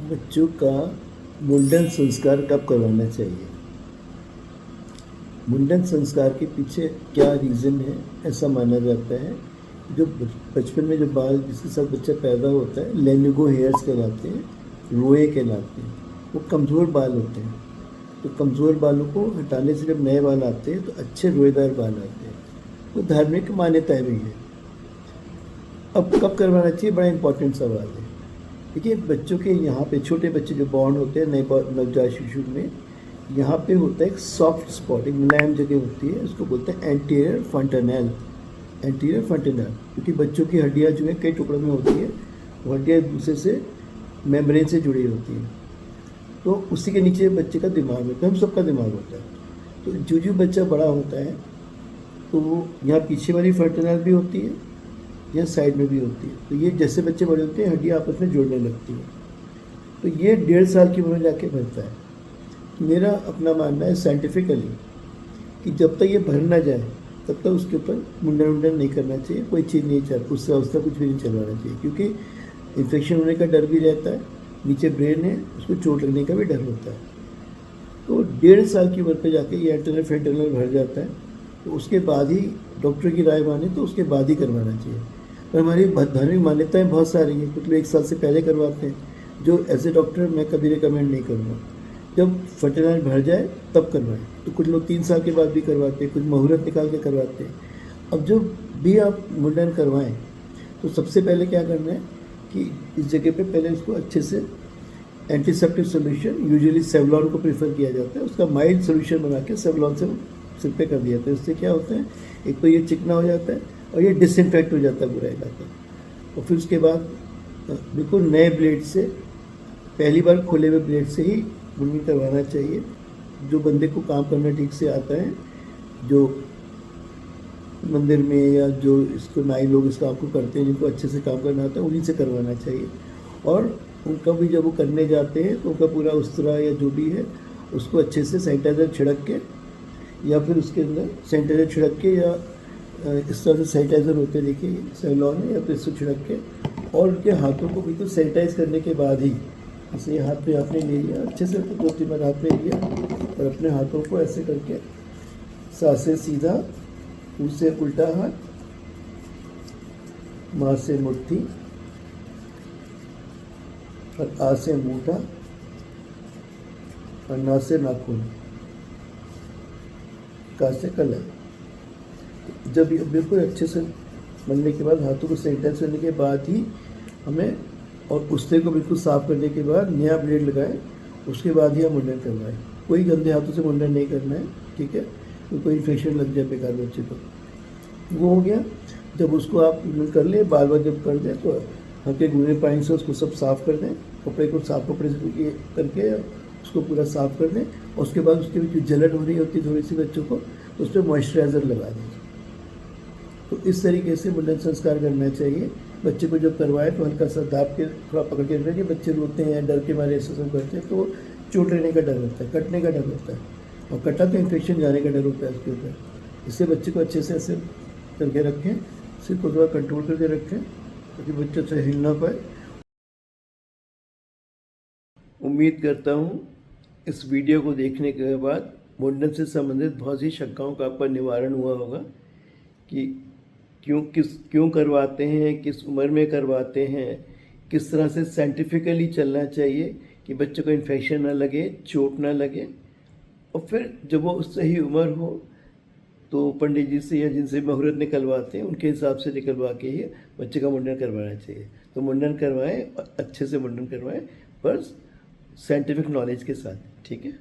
बच्चों का मुंडन संस्कार कब करवाना चाहिए? मुंडन संस्कार के पीछे क्या रीज़न है? ऐसा माना जाता है जो बचपन में जो बाल जिसके साथ बच्चा पैदा होता है लेनिगो हेयर्स कहलाते हैं, रोए कहलाते हैं। वो कमज़ोर बाल होते हैं, तो कमज़ोर बालों को हटाने से जब नए बाल आते हैं तो अच्छे रोएदार बाल आते हैं। वो धार्मिक मान्यताएं भी है। अब कब करवाना चाहिए, बड़ा इंपॉर्टेंट सवाल है। देखिए, बच्चों के यहाँ पे छोटे बच्चे जो बॉर्न होते हैं नए नवजात शिशु में, यहाँ पे होता है एक सॉफ्ट स्पॉट, एक मुलायम जगह होती है, उसको बोलते हैं एंटीरियर फंटनल। एंटीरियर फंटनल क्योंकि बच्चों की हड्डियाँ जो है कई टुकड़ों में होती है, वो हड्डियाँ एक दूसरे से मेम्ब्रेन से जुड़ी होती हैं। तो उसी के नीचे बच्चे का दिमाग होता है, हम सबका दिमाग होता है। तो जो बच्चा बड़ा होता है तो यहाँ पीछे वाली फंटनल भी होती है, यहाँ साइड में भी होती है। तो ये जैसे बच्चे बड़े होते हैं हड्डियाँ आपस में जुड़ने लगती हैं। तो ये 1.5 साल की उम्र में जाके भरता है। मेरा अपना मानना है साइंटिफिकली कि जब तक ये भर ना जाए तब तक उसके ऊपर मुंडन नहीं करना चाहिए, कोई चीज़ नहीं चल उससे अवस्था कुछ भी नहीं चलवाना चाहिए, क्योंकि इन्फेक्शन होने का डर भी रहता है, नीचे ब्रेन है, उसको चोट लगने का भी डर होता है। तो 1.5 साल की उम्र पे जाके ये एंटरनल फेंटरनल भर जाता है, तो उसके बाद ही डॉक्टर की राय माने तो उसके बाद ही करवाना चाहिए। पर हमारी धार्मिक मान्यताएँ बहुत सारी हैं, कुछ लोग 1 साल से पहले करवाते हैं, जो एज ए डॉक्टर मैं कभी रिकमेंड नहीं करूँगा। जब फर्टिलाइजर भर जाए तब करवाएं। तो कुछ लोग 3 साल के बाद भी करवाते हैं, कुछ मुहूर्त निकाल के करवाते हैं। अब जब भी आप मुंडन करवाएं तो सबसे पहले क्या करना है कि इस जगह पे पहले उसको अच्छे से एंटीसेप्टिक सोल्यूशन, यूजुअली सेवलॉन को प्रेफर किया जाता है, उसका माइल्ड सोल्यूशन बना के सेवलॉन से सिर पे कर दिया जाता है। इससे क्या होता है, एक तो ये चिकना हो जाता है और ये डिसइंफेक्ट हो जाता है पूरा इलाका। और फिर उसके बाद बिल्कुल नए ब्लेड से, पहली बार खोले हुए ब्लेड से ही मुंडन करवाना चाहिए। जो बंदे को काम करना ठीक से आता है, जो मंदिर में या जो इसको नाई लोग इस काम को करते हैं, जिनको अच्छे से काम करना आता है, उन्हीं से करवाना चाहिए। और उनका भी जब वो करने जाते हैं तो उनका पूरा उस्तरा या जो भी है उसको अच्छे से सैनिटाइज़र छिड़क के, या फिर उसके अंदर सैनिटाइज़र छिड़क के, या इस तरह से सैनिटाइज़र होते देखिए सेवलॉन है, या फिर इसको छिड़क के, और उनके हाथों को बिल्कुल सैनिटाइज करने के बाद ही, जैसे हाथ पे आपने ले लिया अच्छे से, तो 2-3 बार हाथ में लिया और अपने हाथों को ऐसे करके सा से सीधा, ऊ से उल्टा हाथ, माँ से मुट्ठी और आ से अंगूठा और ना से नाखून, का से कलर। जब ये बिल्कुल अच्छे से बनने के बाद, हाथों को सैनिटाइज करने के बाद ही हमें, और उस्ते को बिल्कुल साफ़ करने के बाद नया ब्लेड लगाएं, उसके बाद ही हम मुंडन करवाएं। कोई गंदे हाथों से मुंडन नहीं करना है, ठीक है, तो कोई इन्फेक्शन लग जाए बेकार बच्चे को। वो हो गया। जब उसको आप मुंडन कर लें, बाल बाल जब कर दें तो हल्के गुनगुने पानी से उसको सब साफ़ कर दें, कपड़े को साफ कपड़े से ये करके उसको पूरा साफ़ कर दें। और उसके बाद उसके जो जलन हो रही होती है थोड़ी सी बच्चों को, तो उस पर मॉइस्चराइज़र लगा दें। तो इस तरीके से मुंडन संस्कार करना चाहिए। बच्चे को जब करवाए तो हल्का सा दाब के थोड़ा पकड़ के रखें। बच्चे रोते हैं, डर के मारे ऐसा सब करते हैं, तो चोट लेने का डर होता है, कटने का डर होता है, और कटा तो इन्फेक्शन जाने का डर होता है उसके ऊपर। इससे बच्चे को अच्छे से ऐसे करके रखें, सिर को थोड़ा कंट्रोल करके रखें ताकि बच्चे से हिल ना पाए। उम्मीद करता हूँ इस वीडियो को देखने के बाद मुंडन से संबंधित बहुत सी शंकाओं का आपका निवारण हुआ होगा कि क्यों करवाते हैं, किस उम्र में करवाते हैं, किस तरह से साइंटिफिकली चलना चाहिए कि बच्चे को इन्फेक्शन ना लगे, चोट ना लगे। और फिर जब वो सही उम्र हो तो पंडित जी से या जिनसे मुहूर्त निकलवाते हैं उनके हिसाब से निकलवा के ही बच्चे का मुंडन करवाना चाहिए। तो मुंडन करवाएं, अच्छे से मुंडन करवाएं, पर साइंटिफिक नॉलेज के साथ, ठीक है।